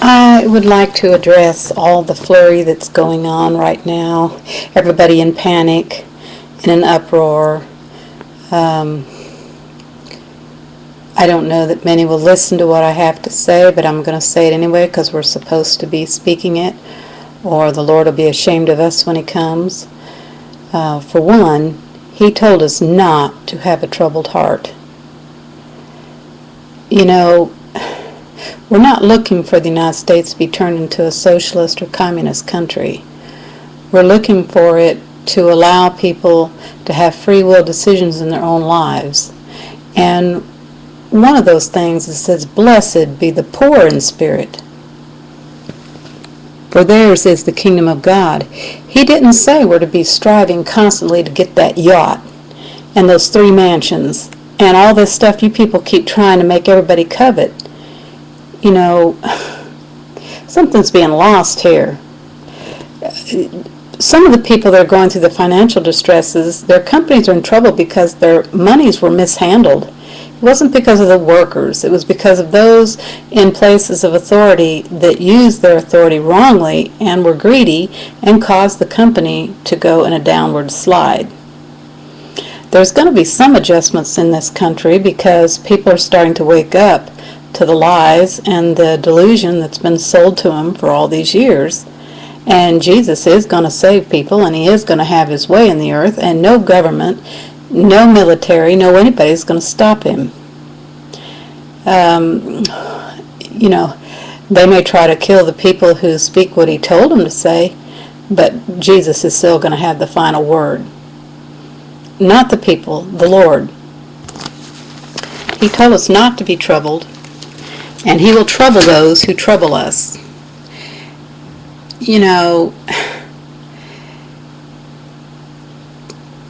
I would like to address all the flurry that's going on right now. Everybody in panic, in an uproar. I don't know that many will listen to what I have to say, but I'm going to say it anyway because we're supposed to be speaking it, or the Lord will be ashamed of us when He comes. For one, He told us not to have a troubled heart. You know, we're not looking for the United States to be turned into a socialist or communist country. We're looking for it to allow people to have free will decisions in their own lives. And one of those things is says, "Blessed be the poor in spirit, for theirs is the kingdom of God." He didn't say we're to be striving constantly to get that yacht and those 3 mansions and all this stuff you people keep trying to make everybody covet. You know, something's being lost here. Some of the people that are going through the financial distresses, their companies are in trouble because their monies were mishandled. It wasn't because of the workers. It was because of those in places of authority that used their authority wrongly and were greedy and caused the company to go in a downward slide. There's going to be some adjustments in this country because people are starting to wake up to the lies and the delusion that's been sold to them for all these years. And Jesus is going to save people, and He is going to have His way in the earth, and no government, no military, no anybody is going to stop Him. You know, they may try to kill the people who speak what He told them to say, but Jesus is still going to have the final word. Not the people, the Lord. He told us not to be troubled, and He will trouble those who trouble us. You know,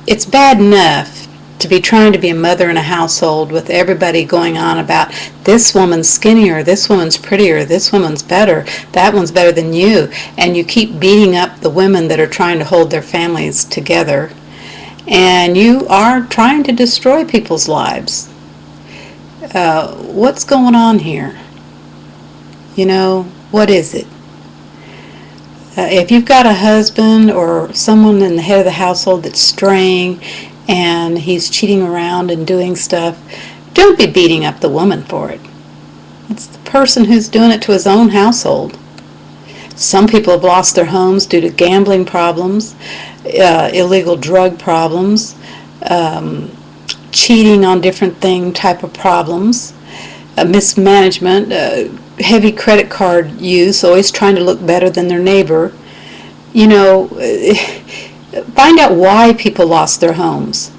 it's bad enough to be trying to be a mother in a household with everybody going on about this woman's skinnier, this woman's prettier, this woman's better, that one's better than you, and you keep beating up the women that are trying to hold their families together, and you are trying to destroy people's lives. What's going on here? You know, what is it? If you've got a husband or someone in the head of the household that's straying and he's cheating around and doing stuff, don't be beating up the woman for it. It's the person who's doing it to his own household. Some people have lost their homes due to gambling problems, illegal drug problems, cheating on different type of problems, mismanagement, heavy credit card use, always trying to look better than their neighbor. You know, find out why people lost their homes.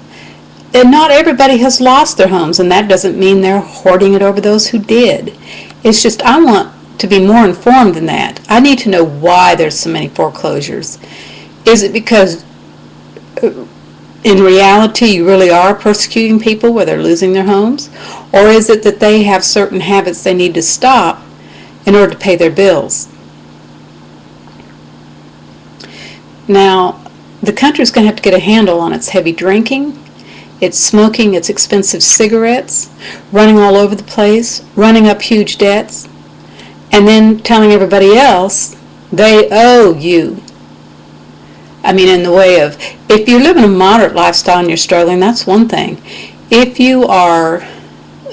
And not everybody has lost their homes, and that doesn't mean they're hoarding it over those who did. It's just I want to be more informed than that. I need to know why there's so many foreclosures. Is it because in reality you really are persecuting people where they're losing their homes? Or is it that they have certain habits they need to stop in order to pay their bills? Now, the country's going to have to get a handle on its heavy drinking, its smoking, its expensive cigarettes, running all over the place, running up huge debts, and then telling everybody else they owe you. I mean, in the way of, if you're living a moderate lifestyle and you're struggling, that's one thing. If you are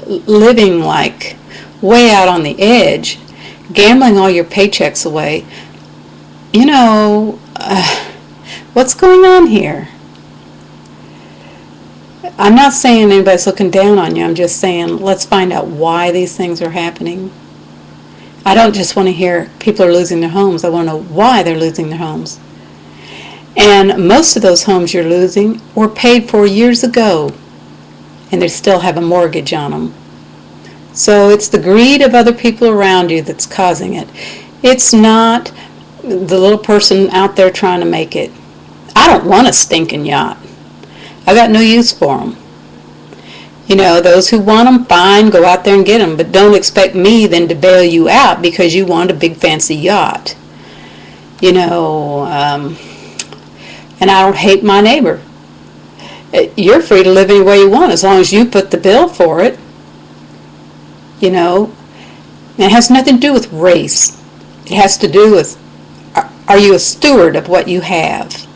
living like way out on the edge, gambling all your paychecks away, you know, what's going on here? I'm not saying anybody's looking down on you. I'm just saying let's find out why these things are happening. I don't just want to hear people are losing their homes. I want to know why they're losing their homes. And most of those homes you're losing were paid for years ago, and they still have a mortgage on them. So it's the greed of other people around you that's causing it. It's not the little person out there trying to make it. I don't want a stinking yacht. I got no use for them. You know, those who want them, fine, go out there and get them, but don't expect me then to bail you out because you want a big fancy yacht. You know, and I don't hate my neighbor. You're free to live any way you want as long as you put the bill for it. You know, it has nothing to do with race. It has to do with, are you a steward of what you have?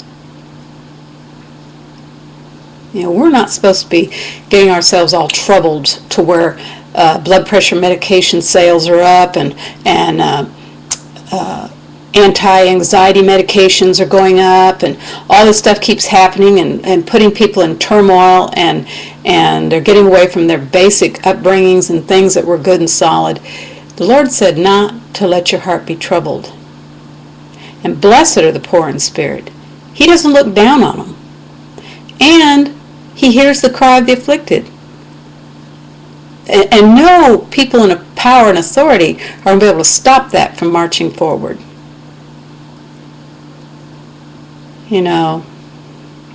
We're not supposed to be getting ourselves all troubled to where blood pressure medication sales are up and anti-anxiety medications are going up, and all this stuff keeps happening and putting people in turmoil, and they're getting away from their basic upbringings and things that were good and solid. The Lord said not to let your heart be troubled. And blessed are the poor in spirit. He doesn't look down on them. And He hears the cry of the afflicted. And no people in power and authority are going to be able to stop that from marching forward.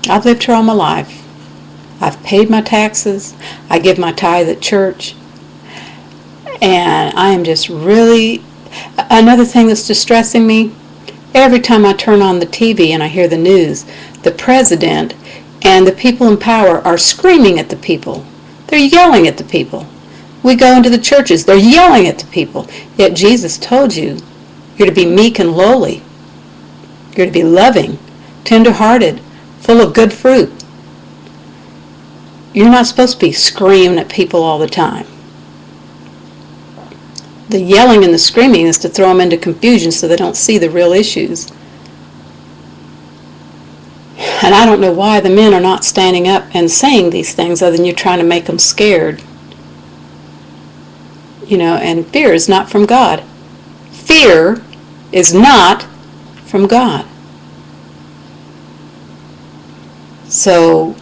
I've lived here all my life. I've paid my taxes. I give my tithe at church. And I am just really, another thing that's distressing me, every time I turn on the TV and I hear the news, the president and the people in power are screaming at the people. They're yelling at the people. We go into the churches, they're yelling at the people. Yet Jesus told you, you're to be meek and lowly. You're to be loving, tender-hearted, full of good fruit. You're not supposed to be screaming at people all the time. The yelling and the screaming is to throw them into confusion so they don't see the real issues. And I don't know why the men are not standing up and saying these things other than you're trying to make them scared. And fear is not from God. Fear is not from God. So,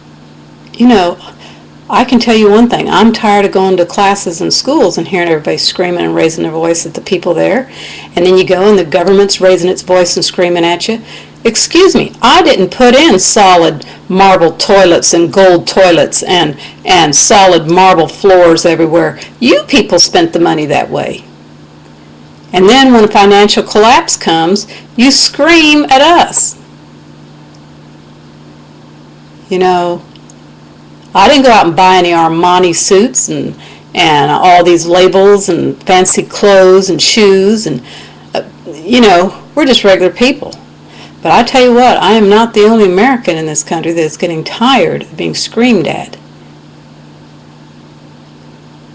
I can tell you one thing. I'm tired of going to classes and schools and hearing everybody screaming and raising their voice at the people there. And then you go and the government's raising its voice and screaming at you. Excuse me, I didn't put in solid marble toilets and gold toilets and solid marble floors everywhere. You people spent the money that way. And then when financial collapse comes, you scream at us. I didn't go out and buy any Armani suits and all these labels and fancy clothes and shoes and, we're just regular people. But I tell you what, I am not the only American in this country that's getting tired of being screamed at.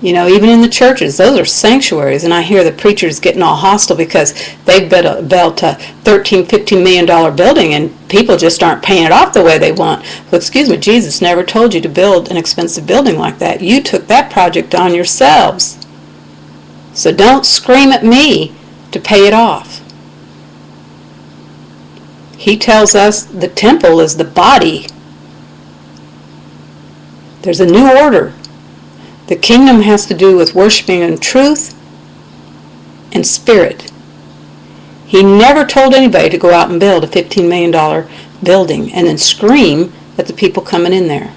Even in the churches, those are sanctuaries, and I hear the preachers getting all hostile because they've built a $13, $15 million building and people just aren't paying it off the way they want. Well, excuse me, Jesus never told you to build an expensive building like that. You took that project on yourselves. So don't scream at me to pay it off. He tells us the temple is the body. There's a new order. The kingdom has to do with worshiping in truth and spirit. He never told anybody to go out and build a $15 million building and then scream at the people coming in there.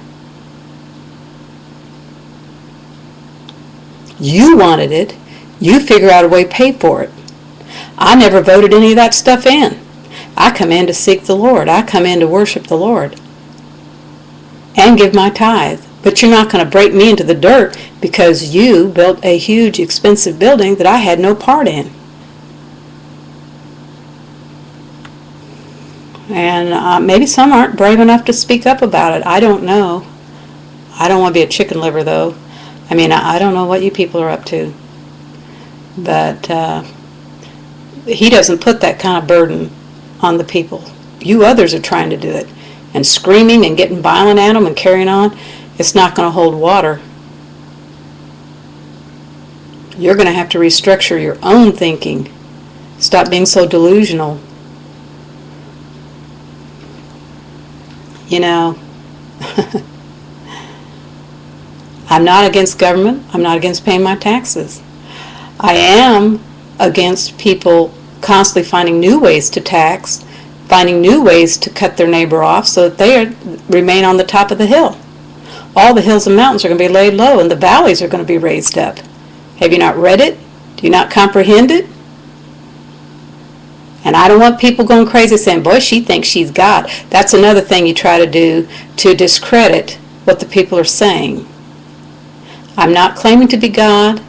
You wanted it. You figure out a way to pay for it. I never voted any of that stuff in. I come in to seek the Lord. I come in to worship the Lord and give my tithe. But you're not going to break me into the dirt because you built a huge, expensive building that I had no part in. And maybe some aren't brave enough to speak up about it. I don't know. I don't want to be a chicken liver, though. I don't know what you people are up to. But He doesn't put that kind of burden on the people. You others are trying to do it. And screaming and getting violent at them and carrying on. It's not going to hold water. You're going to have to restructure your own thinking. Stop being so delusional. I'm not against government. I'm not against paying my taxes. I am against people constantly finding new ways to tax, finding new ways to cut their neighbor off so that they remain on the top of the hill. All the hills and mountains are going to be laid low and the valleys are going to be raised up. Have you not read it? Do you not comprehend it? And I don't want people going crazy saying, boy, she thinks she's God. That's another thing you try to do to discredit what the people are saying. I'm not claiming to be God.